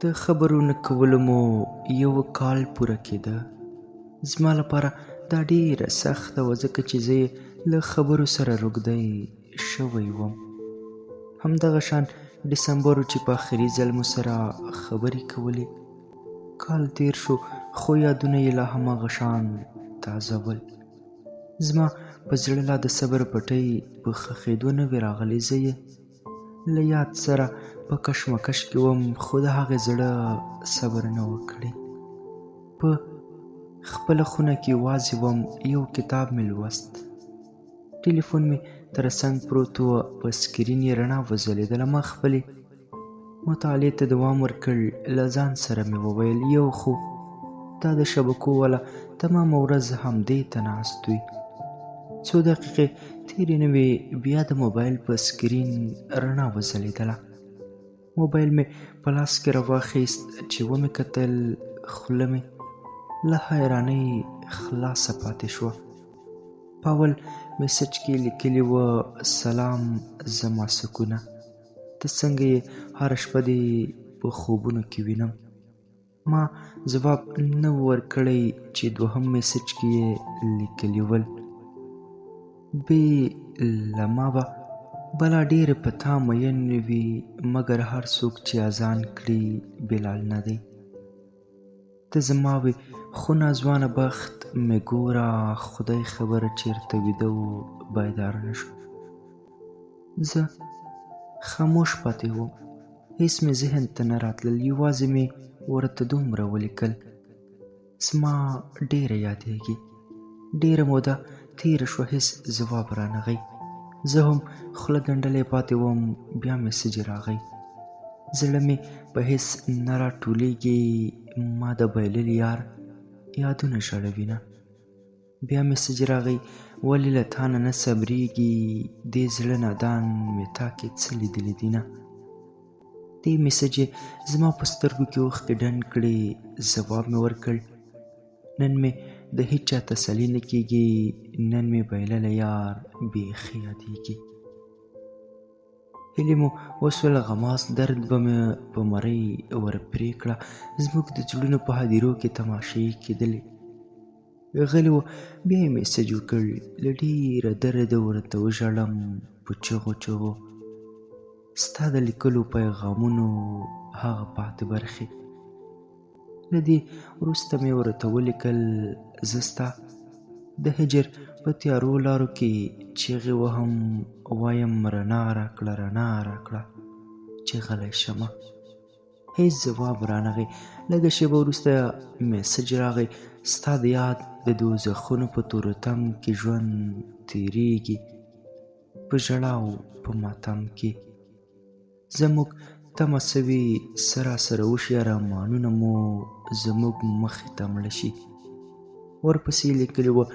د خبرو نه کولو مو یو کال پوره کېده. زما لپاره دا ډېره سخته وه ځکه چې زه یې له خبرو سره روږدی شوی وم. همدغه شان ډسمبر چې په آخري ځل مو سره خبرې کولې. کال تیر شو خو یادونه یې لا هماغه شان تازه ول. زما په زړه لا د صبر پټۍ په ښخېدو نه وې راغلې. زه یې له یاد سره په کشمکش کې وم خو د هغې زړه صبر نه و کړی. په خپله خونه کې یوازې وم. یو کتاب مې لوست. ټلیفون مې تر څنګ پروت و. په سکرین یې رڼا وځلېدله. ما خپلې مطالعې ته دوام ورکړ. له ځان سره مې وویل یو خو دا د شبکو والا تمامه ورځ همدې ته ناست وي. څو دقیقې تېرې نه وې بیا د موبایل په سکرین رڼا وځلېدله. موبایل مې په لاس کې راواخیست چې ومې کتل. خوله مې له حیرانۍ خلاصه پاتې شوه. په اول میسج کې لیکلي وه سلام زما سکونه، ته څنګه یې؟ هره شپه دې په خوبونو کې وینم. ما ځواب نه و ورکړی چې دوهم میسج کې یې لیکلي ول بې له ما به بلا ډېرې په تا مین وي مګر هر څوک چې اذان کړي بلال نه دی. ته زما وې خو ناځوانه بخت مې ګوره خدای خبره چېرته ویده و بیدار نه شو. زه خاموش پاتې وم. هېڅ مې ذهن ته نه راتلل. یوازې مې ورته دومره ولیکل زما ډېره یادېږي. ډېره موده تېره شوه هېڅ ځواب رانغی. زه هم خوله ګنډلی پاتې وم. بیا میسج راغی. زړه مې په هېڅ نه راټولېږي. ما د بایللي یار یادونه ژړوي نه. بیا میسج راغی ولې له تا نه صبرېږي دې زړه نادان مې تا کې څه لیدلي دي نه. دې میسج یې زما په سترګو کې اوښکې ډنډ کړې. ځواب مې ورکړ نن مې د هیچا تسلي نه کېږي. نن مې بایللی یار بیخي یادېږي. هیلې مو وسول غماس درد به مې په مرۍ ورپرې کړه. زموږ د زړونو په هدیرو کې تماشې کېدلې. غلی و. بیا یې میسج وکړ له ډېره درده ورته وژړم په چغو چغو ستا د لیکلو پیغامونو هغه پاتې برخې. له دې وروسته مې ورته ولیکل زه ستا د هجر په تیارو لارو کې چیغې وهم وایم رڼا راکړه رڼا راکړه چې غلی شمه. هېڅ ځواب رانغی. لږه شېبه وروسته میسج راغی ستا د یاد د دوزخونو په تورتم کې ژوند تېرېږي په ژړا او په ماتم کې. زموږ تمه سوي سراسره وشي ارمانونه مو زموږ مخې ته مړه شي. ورپسې لیکلي وه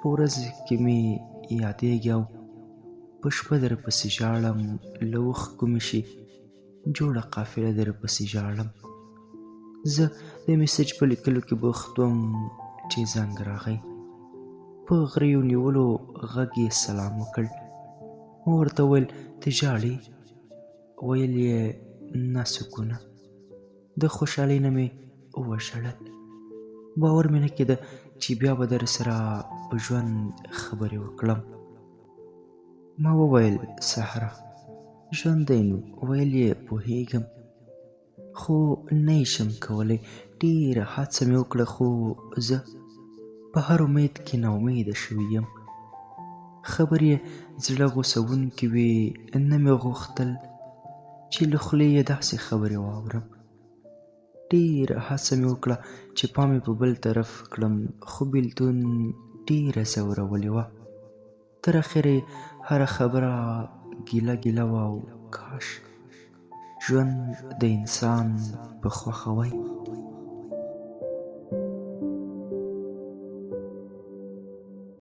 په ورځ کې مې یادېږي او په شپه درپسې ژاړم له اوښکو مې شي جوړه قافله درپسې ژاړم. زه د میسج په لیکلو کې بوخت وم چې زنګ راغی. په غریو نیولو غږ یې سلام وکړ. ما ورته وویل ته ژاړې؟ ویل یې نه سکونه. د خوشحالۍ نه مې وژړل. باور مې نه کېده چې بیا به در سره په ژوند خبرې وکړم. ما وویل سحره ژوندی نو؟ ویل یې پوهېږم خو نه یې شم کولی. ډېره هڅه مې وکړه خو زه په هر امید کې ناامیده شوی یم. خبرې یې زړه غوڅوونکې وې. نه مې غوښتل چې له خولې یې داسې خبرې واورم. ډېره هڅه مې وکړه چې پام یې په بل طرف کړم خو بېلتون ډېره ځورولې وه. تر اخره یې هره خبره ګیله ګیله وه او کاش ژوند د انسان په خوښه وی.